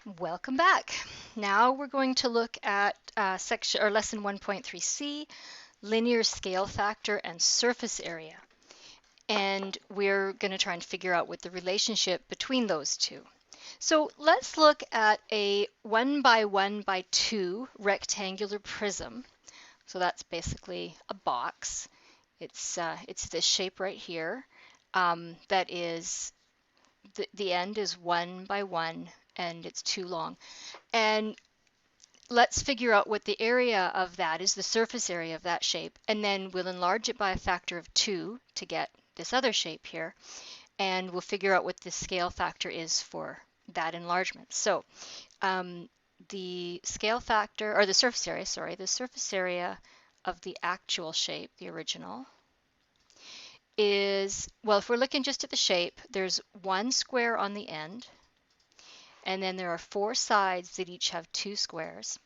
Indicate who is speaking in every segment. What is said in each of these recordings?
Speaker 1: Welcome back. Now we're going to look at section or lesson 1.3c, linear scale factor and surface area. And we're going to try and figure out what the relationship between those two. So let's look at a 1 by 1 by 2 rectangular prism. So that's basically a box. It's this shape right here. That is the end is 1 by 1 and it's too long. And let's figure out what the area of that is, the surface area of that shape, and then we'll enlarge it by a factor of 2 to get this other shape here, and we'll figure out what the scale factor is for that enlargement. So the scale factor, or the surface area of the actual shape, the original, is, well, if we're looking just at the shape, there's one square on the end, and then there are 4 sides that each have 2 squares.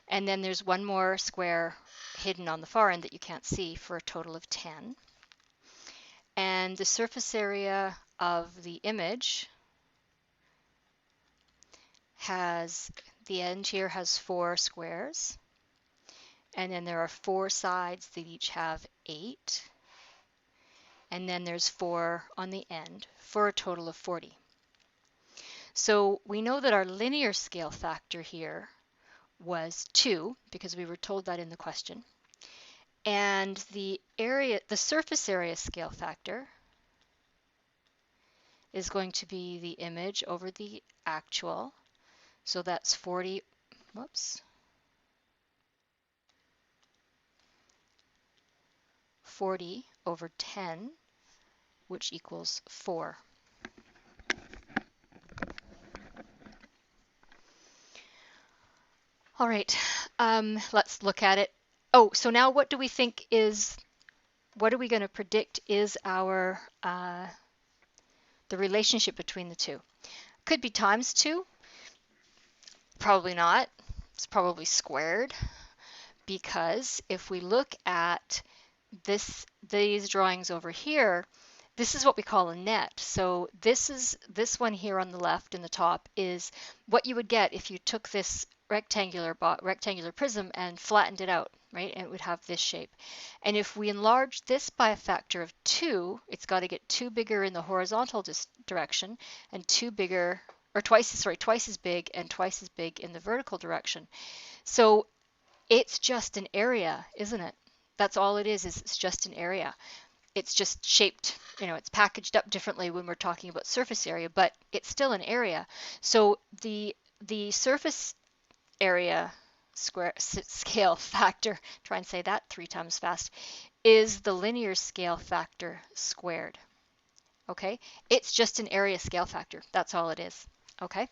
Speaker 1: And then there's one more square hidden on the far end that you can't see for a total of 10. And the surface area of the image has, the end here has 4 squares. And then there are 4 sides that each have 8. And then there's 4 on the end for a total of 40. So we know that our linear scale factor here was 2, because we were told that in the question. And the surface area scale factor is going to be the image over the actual. So that's 40 over 10, which equals 4. All right, let's look at it. Oh, so now what do we think is, what are we going to predict is our, the relationship between the two? Could be times 2. Probably not. It's probably squared, because if we look at these drawings over here, this is what we call a net. So this one here on the left in the top is what you would get if you took this rectangular prism and flattened it out, right? And it would have this shape. And if we enlarge this by a factor of 2, it's got to get 2 bigger in the horizontal direction and 2 bigger, or twice as big and twice as big in the vertical direction. So it's just an area, isn't it? That's all it is it's just an area. It's just shaped, it's packaged up differently when we're talking about surface area, but it's still an area. So the surface area scale factor, try and say that 3 times fast, is the linear scale factor squared. Okay, it's just an area scale factor. That's all it is. Okay,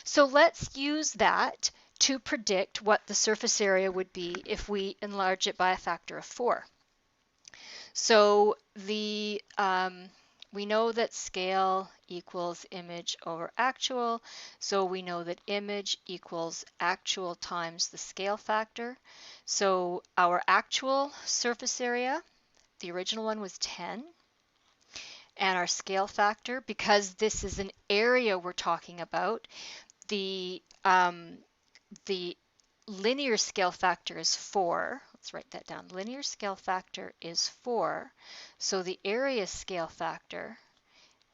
Speaker 1: so let's use that to predict what the surface area would be if we enlarge it by a factor of 4. So we know that scale equals image over actual. So we know that image equals actual times the scale factor. So our actual surface area, the original one, was 10. And our scale factor, because this is an area we're talking about, the linear scale factor is 4. Let's write that down. Linear scale factor is 4. So the area scale factor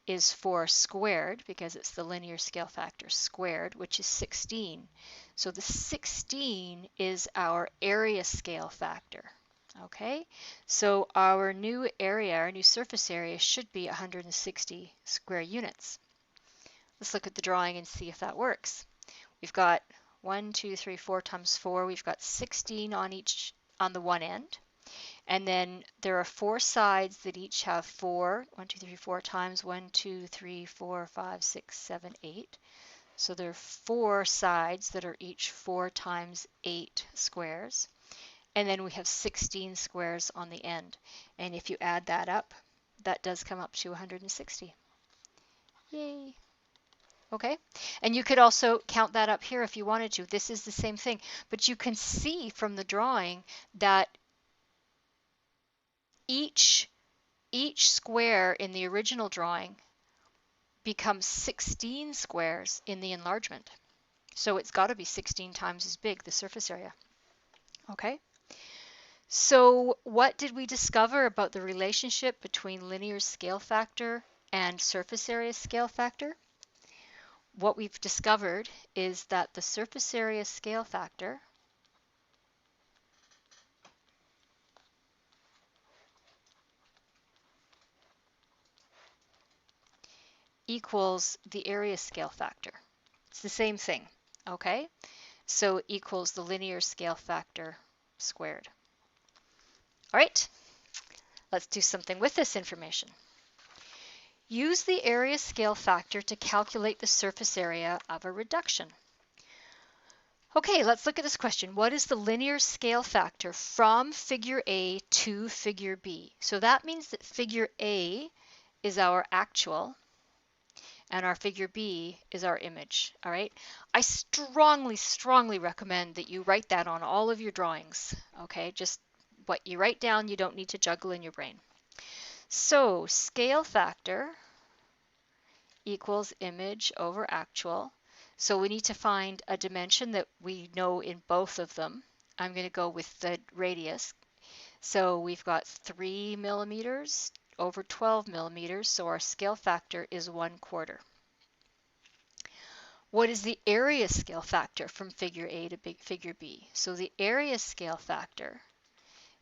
Speaker 1: is 4 squared, because it's the linear scale factor squared, which is 16. So the 16 is our area scale factor. Okay, so our new area, our new surface area, should be 160 square units. Let's look at the drawing and see if that works. We've got 1, 2, 3, 4 times 4. We've got 16 on the one end. And then there are 4 sides that each have 4. 1, 2, 3, 4 times 1, 2, 3, 4, 5, 6, 7, 8. So there are 4 sides that are each 4 times 8 squares. And then we have 16 squares on the end. And if you add that up, that does come up to 160. Yay! Okay, and you could also count that up here if you wanted to. This is the same thing, but you can see from the drawing that each square in the original drawing becomes 16 squares in the enlargement. So it's got to be 16 times as big, the surface area. Okay. So what did we discover about the relationship between linear scale factor and surface area scale factor? What we've discovered is that the surface area scale factor equals the area scale factor. It's the same thing, okay? So it equals the linear scale factor squared. All right, let's do something with this information. Use the area scale factor to calculate the surface area of a reduction. Okay, let's look at this question. What is the linear scale factor from figure A to figure B? So that means that figure A is our actual and our figure B is our image, all right? I strongly, strongly recommend that you write that on all of your drawings, okay? Just what you write down, you don't need to juggle in your brain. So scale factor equals image over actual. So we need to find a dimension that we know in both of them. I'm going to go with the radius. So we've got 3 millimeters over 12 millimeters, so our scale factor is 1/4. What is the area scale factor from figure A to figure B? So the area scale factor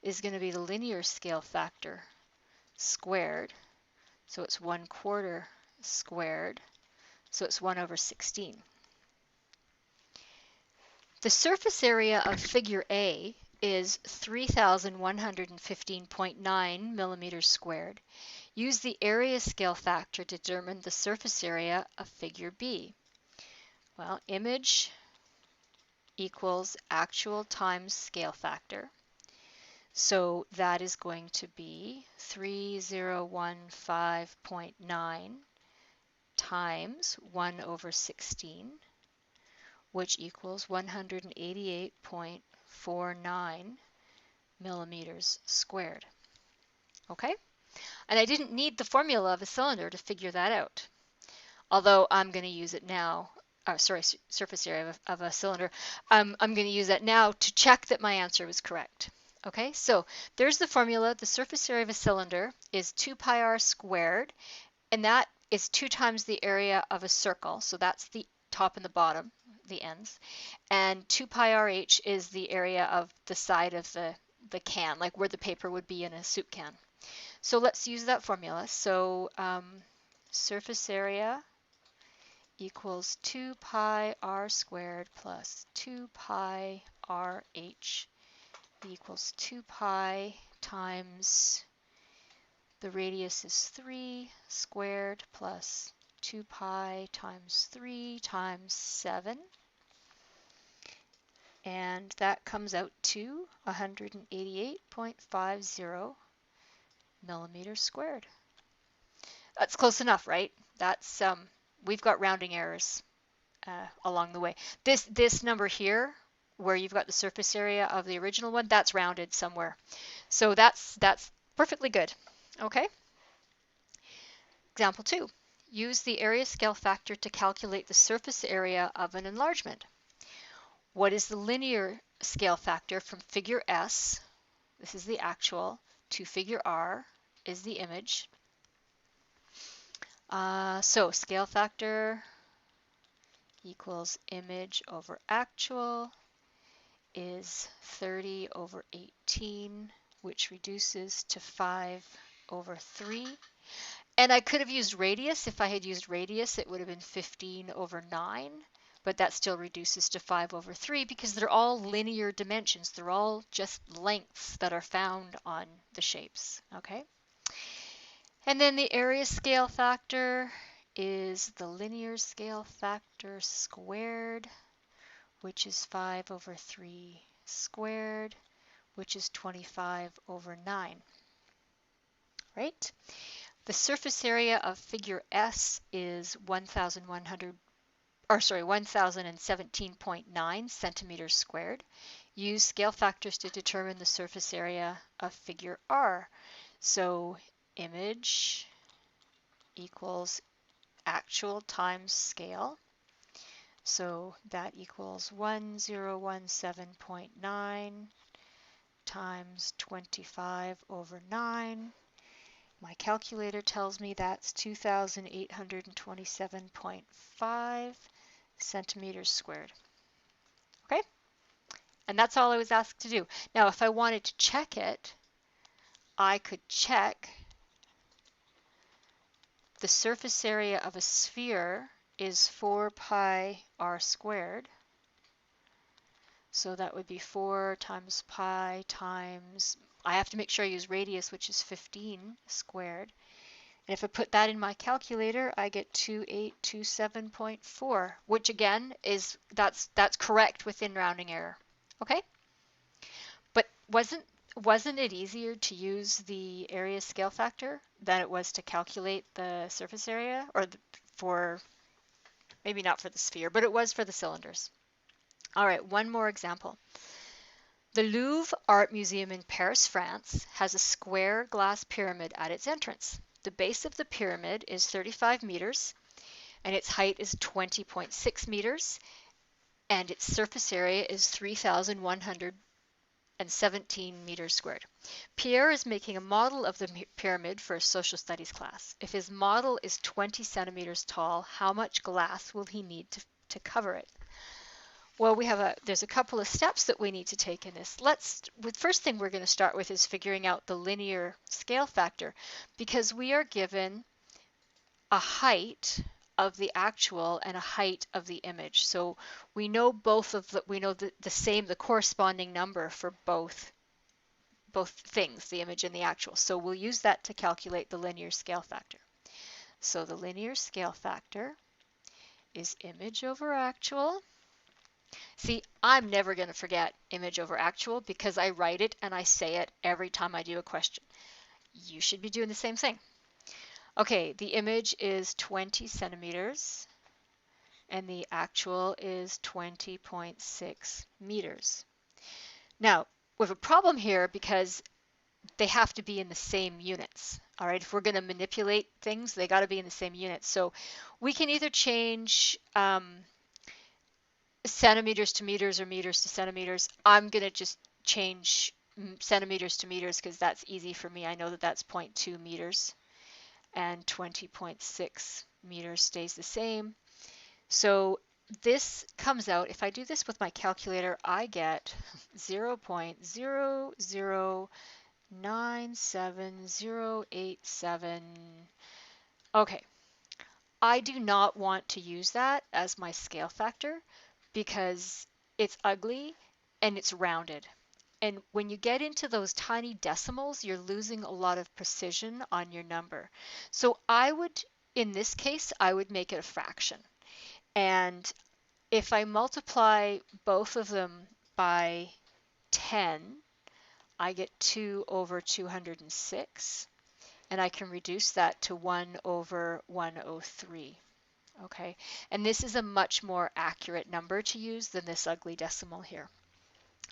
Speaker 1: is going to be the linear scale factor squared. So it's 1/4 squared. So it's 1/16. The surface area of figure A is 3,115.9 millimeters squared. Use the area scale factor to determine the surface area of figure B. Well, image equals actual times scale factor. So that is going to be 3015.9 times 1/16, which equals 188.49 millimeters squared. Okay? And I didn't need the formula of a cylinder to figure that out, although I'm going to use it now. Surface area of a cylinder. I'm going to use that now to check that my answer was correct. Okay, so there's the formula. The surface area of a cylinder is 2 pi r squared, and that is 2 times the area of a circle. So that's the top and the bottom, the ends. And 2 pi rh is the area of the side of the can, like where the paper would be in a soup can. So let's use that formula. So surface area equals 2 pi r squared plus 2 pi rh equals 2 pi times the radius is 3 squared plus 2 pi times 3 times 7. And that comes out to 188.50 millimeters squared. That's close enough, right? That's we've got rounding errors along the way. This number here, where you've got the surface area of the original one, that's rounded somewhere. So that's perfectly good. Okay. Example 2. Use the area scale factor to calculate the surface area of an enlargement. What is the linear scale factor from figure S, this is the actual, to figure R is the image. So scale factor equals image over actual is 30/18, which reduces to 5/3. And I could have used radius. If I had used radius, it would have been 15/9, but that still reduces to 5/3 because they're all linear dimensions. They're all just lengths that are found on the shapes, okay? And then the area scale factor is the linear scale factor squared, which is 5/3 squared, which is 25/9, right? The surface area of figure S is 1017.9 centimeters squared. Use scale factors to determine the surface area of figure R. So image equals actual times scale. So that equals 1017.9 times 25 over 9. My calculator tells me that's 2,827.5 centimeters squared. Okay? And that's all I was asked to do. Now, if I wanted to check it, I could check the surface area of a sphere is 4 pi r squared. So that would be 4 times pi times, I have to make sure I use radius, which is 15 squared. And if I put that in my calculator, I get 2827.4, which again is, that's correct within rounding error. Okay? But wasn't it easier to use the area scale factor than it was to calculate the surface area? Or for, maybe not for the sphere, but it was for the cylinders. All right, one more example. The Louvre Art Museum in Paris, France, has a square glass pyramid at its entrance. The base of the pyramid is 35 meters, and its height is 20.6 meters, and its surface area is 3,117 meters squared. Pierre is making a model of the pyramid for a social studies class. If his model is 20 centimeters tall, how much glass will he need to cover it? Well, there's a couple of steps that we need to take in this. The first thing we're going to start with is figuring out the linear scale factor, because we are given a height of the actual and a height of the image. So we know the corresponding number for both things, the image and the actual. So we'll use that to calculate the linear scale factor. So the linear scale factor is image over actual. See, I'm never going to forget image over actual because I write it and I say it every time I do a question. You should be doing the same thing. Okay, the image is 20 centimeters and the actual is 20.6 meters. Now, we have a problem here because they have to be in the same units. All right, if we're going to manipulate things, they got to be in the same units. So we can either change centimeters to meters or meters to centimeters. I'm going to just change centimeters to meters because that's easy for me. I know that that's 0.2 meters and 20.6 meters stays the same. So this comes out, if I do this with my calculator, I get 0.0097087. Okay, I do not want to use that as my scale factor because it's ugly and it's rounded. And when you get into those tiny decimals, you're losing a lot of precision on your number. So in this case, I would make it a fraction. And if I multiply both of them by 10, I get 2 over 206. And I can reduce that to 1 over 103. Okay, and this is a much more accurate number to use than this ugly decimal here.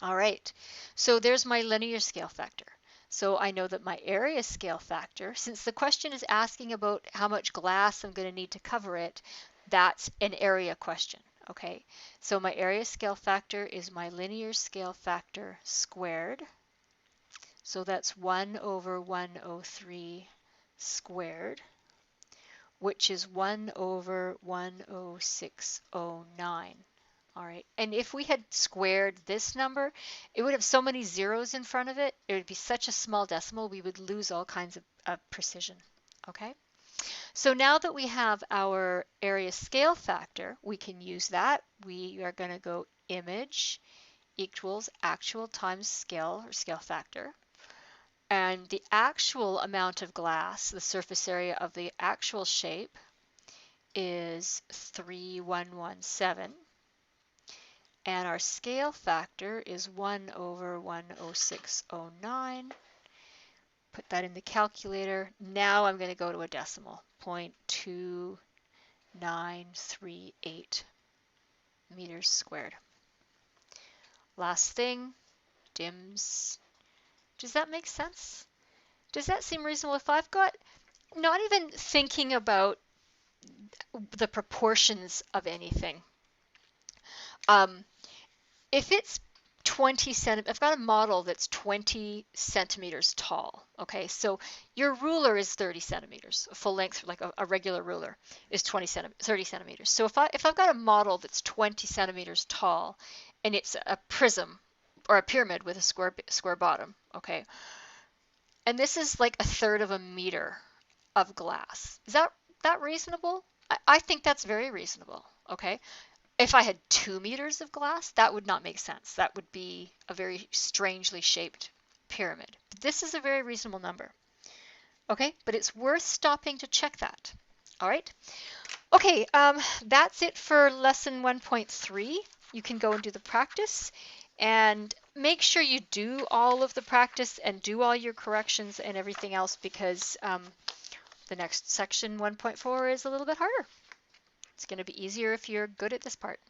Speaker 1: All right, so there's my linear scale factor. So I know that my area scale factor, since the question is asking about how much glass I'm going to need to cover it, that's an area question. Okay, so my area scale factor is my linear scale factor squared. So that's 1 over 103 squared, which is 1 over 10609. All right, and if we had squared this number, it would have so many zeros in front of it. It would be such a small decimal, we would lose all kinds of precision. Okay, so now that we have our area scale factor, we can use that. We are going to go image equals actual times scale or scale factor. And the actual amount of glass, the surface area of the actual shape, is 3117. And our scale factor is 1 over 10609. Put that in the calculator. Now I'm going to go to a decimal, 0.2938 meters squared. Last thing, dims. Does that make sense? Does that seem reasonable? If I've got, not even thinking about the proportions of anything, Um, if it's 20 centimeters, I've got a model that's 20 centimeters tall. Okay, so your ruler is 30 centimeters, a full length, like a regular ruler is 30 centimeters. So if I've got a model that's 20 centimeters tall and it's a prism or a pyramid with a square bottom, okay, and this is like a third of a meter of glass. Is that reasonable? I think that's very reasonable. Okay. If I had 2 meters of glass, that would not make sense. That would be a very strangely shaped pyramid. But this is a very reasonable number. Okay, but it's worth stopping to check that. All right. Okay, that's it for lesson 1.3. You can go and do the practice and make sure you do all of the practice and do all your corrections and everything else, because the next section 1.4 is a little bit harder. It's going to be easier if you're good at this part.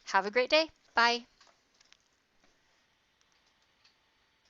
Speaker 1: Have a great day. Bye.